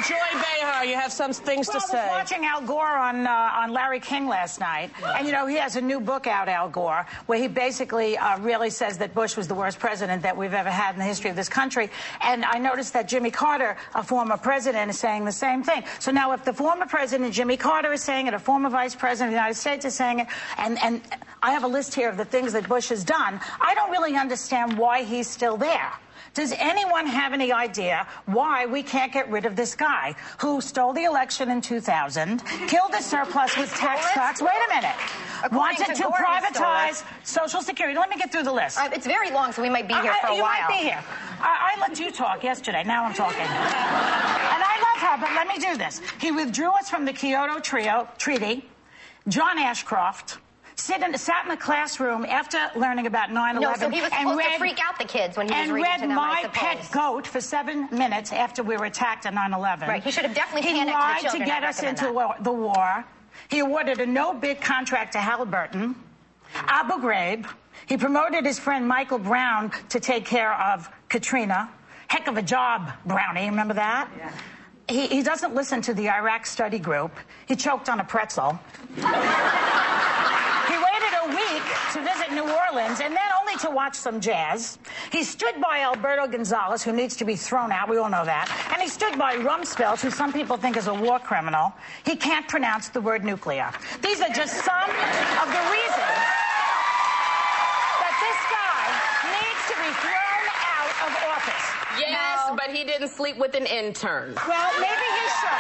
Joy Behar, you have some things to say. I was watching Al Gore on Larry King last night, and, you know, he has a new book out, Al Gore, where he basically really says that Bush was the worst president that we've ever had in the history of this country. And I noticed that Jimmy Carter, a former president, is saying the same thing. So now if the former president, Jimmy Carter, is saying it, a former vice president of the United States is saying it, and I have a list here of the things that Bush has done, I don't really understand why he's still there. Does anyone have any idea why we can't get rid of this guy who stole the election in 2000, killed the surplus with tax cuts? Wait a minute. Wanted to privatize Social Security. Let me get through the list. It's very long, so we might be here for a while. You might be here. I let you talk yesterday. Now I'm talking. And I love her, but let me do this. He withdrew us from the Kyoto Treaty. John Ashcroft sat in the classroom after learning about 9/11. No, so he was supposed to freak out the kids when he was reading to them, I suppose. And read My Pet Goat for 7 minutes after we were attacked on 9/11. Right, he should have definitely panicked the children. He lied to get us into the war. He awarded a no-bid contract to Halliburton, Abu Ghraib. He promoted his friend Michael Brown to take care of Katrina. Heck of a job, Brownie. Remember that? Yeah. He doesn't listen to the Iraq study group. He choked on a pretzel. He waited a week to visit New Orleans and then only to watch some jazz. He stood by Alberto Gonzales, who needs to be thrown out. We all know that. And he stood by Rumsfeld, who some people think is a war criminal. He can't pronounce the word nuclear. These are just some of the reasons that this guy needs to be thrown out of office. Yes, but he didn't sleep with an intern. Well, maybe he should.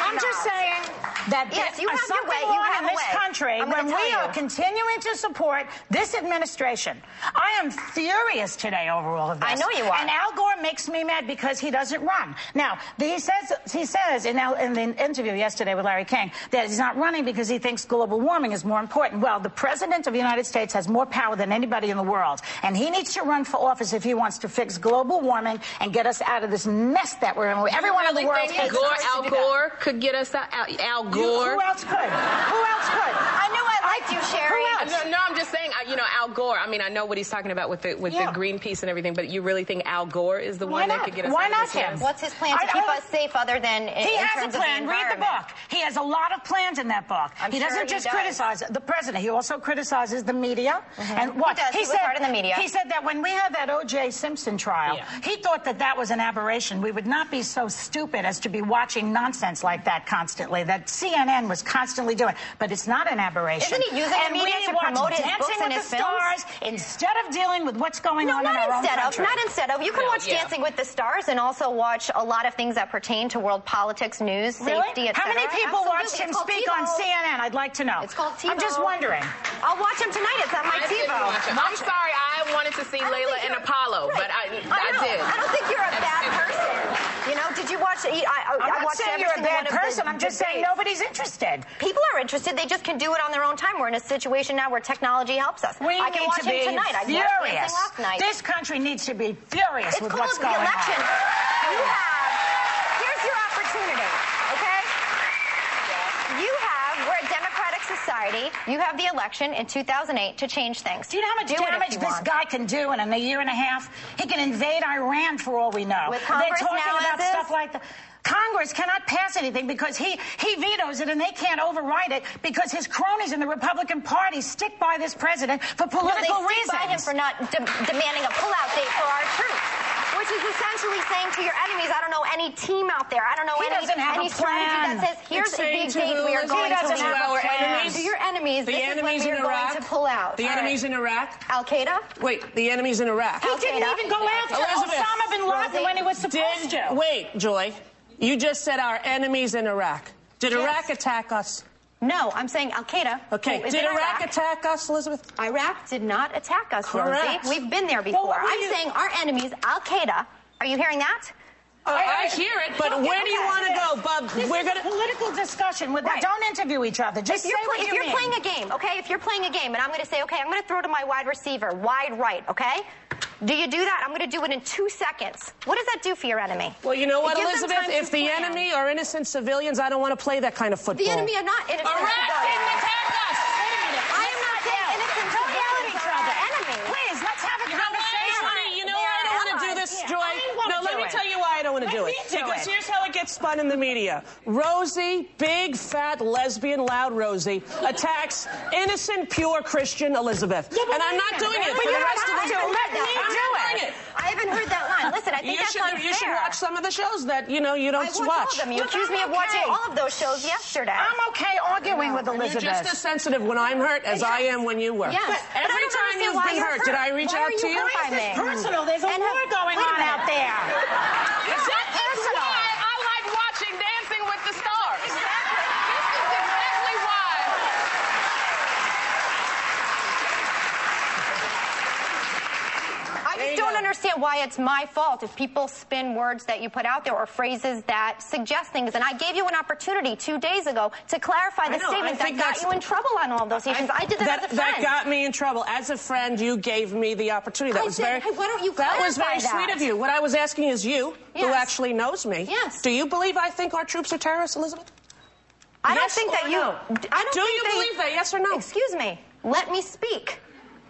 I'm just saying that yes, you have something your way. You have in this country when we are continuing to support this administration. I am furious today over all of this. I know you are. And Al Gore makes me mad because he doesn't run. Now, he says in the interview yesterday with Larry King that he's not running because he thinks global warming is more important. Well, the President of the United States has more power than anybody in the world, and he needs to run for office if he wants to fix global warming and get us out of this mess that we're in. Everyone in the world hates Al Gore could get us out. Al Gore. Who else could? Who else could? I knew I liked you, Sherry. No, I'm just saying, you know, Al Gore. I mean, I know what he's talking about with the Greenpeace and everything, but you really think Al Gore is the one that could get us out of this mess? What's his plan to keep us safe other than he has a plan. Read the book. He has a lot of plans in that book. He doesn't just criticize the president. He also criticizes the media. And what he was part of the media. He said that when we had that O.J. Simpson trial, he thought that was an aberration. We would not be so stupid as to be watching nonsense like that constantly. That CNN was constantly doing. But it's not an aberration. Isn't he using the media to promote his books and his films? Instead of dealing with what's going on in our own country. Not instead of. You can watch Dancing with the Stars and also watch a lot of things that pertain to world politics, news, safety, etc. How many people watched him speak on CNN? I'd like to know. It's called TiVo. I'm just wondering. I'll watch him tonight. It's on my TiVo. I'm sorry. I wanted to see Layla and Apollo, but I did. I don't think you're a bad person. You know, did you watch it? I'm not saying you're a bad person. I'm just saying nobody's interested. People are interested. They just can do it on their own time. We're in a situation now where technology helps us. We I can watch him tonight. I watched Dancing last night. This country needs to be furious with what's going on. It's called the election. Here's your opportunity, okay? We're a democratic society. You have the election in 2008 to change things. Do you know how much damage this guy can do in a year and a half? He can invade Iran for all we know. With Congress They're talking now about stuff like that. Congress cannot pass anything because he vetoes it and they can't override it because his cronies in the Republican Party stick by this president for political reasons. They stick by him for not demanding a pullout date for our troops. Which is essentially saying to your enemies, I don't know any team out there. I don't know any strategy that says, here's a big date we are going to leave. To your enemies, this is when we are going to pull out. The enemies in Iraq? Al-Qaeda? Wait, the enemies in Iraq. He didn't even go after Osama bin Laden when he was supposed to. Wait, Joy. You just said our enemies in Iraq. Did Iraq attack us? No, I'm saying Al-Qaeda. Okay, did Iraq attack us, Elizabeth? Iraq did not attack us, Correct. Rosie. We've been there before. Well, I'm saying our enemies, Al-Qaeda. Are you hearing that? I hear it, but where do you want to go, Bub? We're going to political discussion with that. Don't interview each other. Just say what you mean. If you're playing a game, okay? If you're playing a game, and I'm going to say, okay, I'm going to throw to my wide receiver, wide right, okay? Do you do that? I'm going to do it in 2 seconds. What does that do for your enemy? Well, you know what, Elizabeth? If the enemy are innocent civilians, I don't want to play that kind of football. The enemy are not innocent Iraq civilians. didn't attack us. Wait a minute. I am not saying innocent civilians are our enemy. Please, let's have a conversation. You know why I don't want to do this, Joy? No, let me tell you why I don't want to do it. Because here's how it gets spun in the media. Rosie, big, fat, lesbian, loud Rosie, attacks innocent, pure Christian Elizabeth. Yeah, and I'm not doing it for the rest of the show. Let me do it. I haven't heard that line. Listen, I think that's unfair. You should watch some of the shows that, you don't watch. All of them. You accused me of watching all of those shows yesterday. I'm okay arguing with Elizabeth. You're just as sensitive when I'm hurt as I am when you were. Yes. Every time you've been hurt, did I reach out to you? Why is this personal? There's a war going on out there. This is why I like watching Dancing with the Stars. This is exactly why. I just don't understand why it's my fault if people spin words that you put out there or phrases that suggest things. And I gave you an opportunity 2 days ago to clarify the statement that got you in trouble on all of those occasions. I did that as a friend. That got me in trouble. As a friend, you gave me the opportunity. That was very. Hey, why don't you clarify that was very sweet of you. What I was asking is you, who actually knows me. Yes. Do you believe I think our troops are terrorists, Elizabeth? I don't think that you. No? Do you believe that? Yes or no? Excuse me. Let me speak.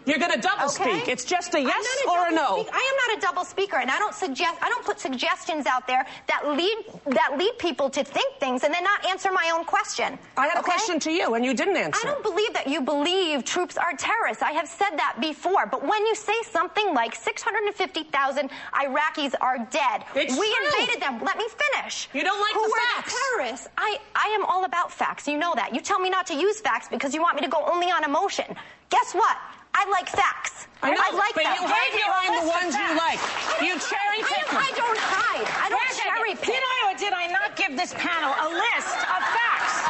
You're going to double speak. It's just a yes or a no. I am not a double speaker, and I don't put suggestions out there that lead people to think things and then not answer my own question. I had a question to you, and you didn't answer. I don't believe that you believe troops are terrorists. I have said that before. But when you say something like 650,000 Iraqis are dead, we invaded them. Let me finish. You don't like the facts. Who were the terrorists? I am all about facts. You know that. You tell me not to use facts because you want me to go only on emotion. Guess what? I like facts. I know, like but them. you hide behind the ones you like. You cherry pick them. I don't hide. I don't cherry pick. Did I or did I not give this panel a list of facts?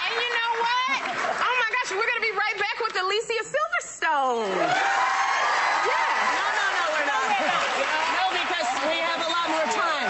And you know what? Oh my gosh, we're going to be right back with Alicia Silverstone. Yeah. No, we're not. No, because we have a lot more time.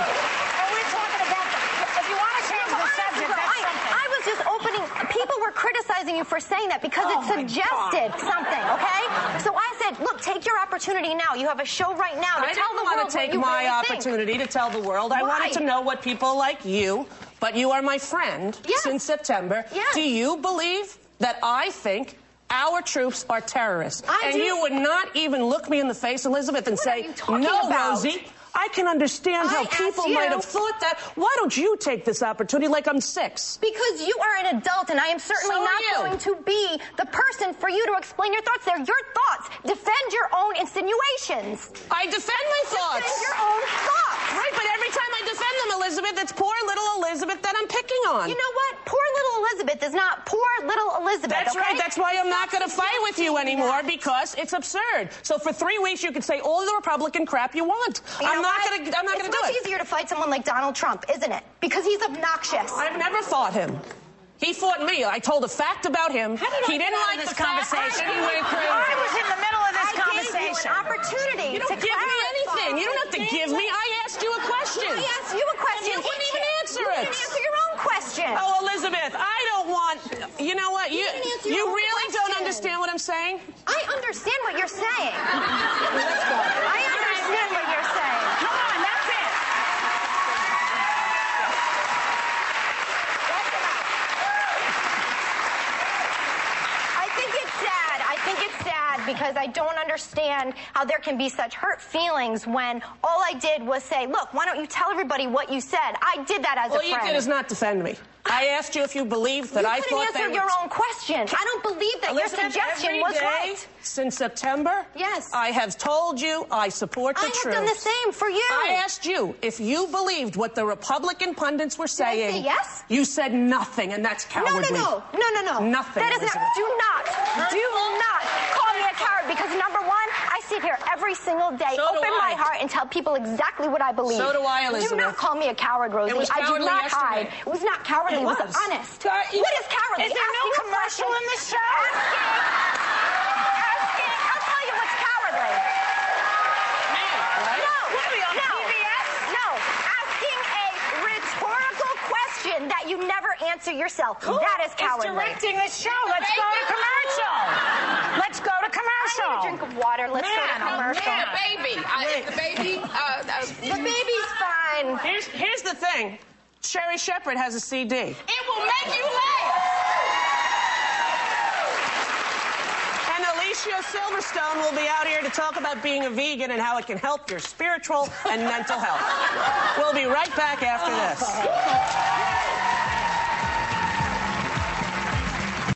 We're talking about, if you want to change the subject, that's something. I was just opening, people were criticizing you for saying that because it suggested something, okay? So I said, look, take your opportunity now. You have a show right now to tell the world I didn't want to take my opportunity to tell the world. I wanted to know what people like you, but you are my friend since September. Yes. Do you believe that I think our troops are terrorists? I do. You would not even look me in the face, Elizabeth, and say, no, Rosie. I can understand how people might have thought that. Why don't you take this opportunity like I'm 6? Because you are an adult, and I am certainly not going to be the person for you to explain your thoughts. They're your thoughts. Defend your own insinuations. I defend my thoughts. Defend your own thoughts. Right, but every time I defend them, Elizabeth, it's poor little Elizabeth that I'm picking on. You know what? Poor little Elizabeth is not poor little Elizabeth. That's right. That's why I'm not going to fight with you anymore, because it's absurd. So for 3 weeks, you can say all the Republican crap you want. I'm not going to do it. It's much easier to fight someone like Donald Trump, isn't it? Because he's obnoxious. I've never fought him. He fought me. I told a fact about him. He didn't like this conversation. He went crazy. I was in the middle of this conversation. I gave you an opportunity. You don't give me anything. You don't have to give me. I asked you a question. I asked you a question. You wouldn't even answer it. You didn't answer your own question. Oh, Elizabeth, I don't want. You know what? You really don't understand what I'm saying? I understand what you're saying. I understand what you're saying. Come on, that's it. I think it's sad because I don't understand how there can be such hurt feelings when all I did was say, look, why don't you tell everybody what you said? I did that as a friend. All you did is not defend me. I asked you if you believed that I thought You couldn't answer your own question. I don't believe that your suggestion was right. Since September, I have told you I support the troops. I have done the same for you. I asked you if you believed what the Republican pundits were saying. Did I say yes? You said nothing, and that's cowardly. No. Nothing. That is not. Do not call me a coward because number one, I sit here every single day, open my heart, and tell people exactly what I believe. So do I, Elizabeth. Do not call me a coward, Rosie. I do not hide. It was not cowardly. It was honest. What is cowardly? Is there no commercial in this show? Asking. I'll tell you what's cowardly. No. Asking a rhetorical question that you never answer yourself. That is cowardly. Who is directing this show? Let's go to commercial. Let's go to commercial. I need a drink of water. Let's go to commercial. The baby. The baby's fine. Here's the thing. Sherry Shepherd has a CD. It will make you laugh. And Alicia Horatio Silverstone will be out here to talk about being a vegan and how it can help your spiritual and mental health. We'll be right back after this.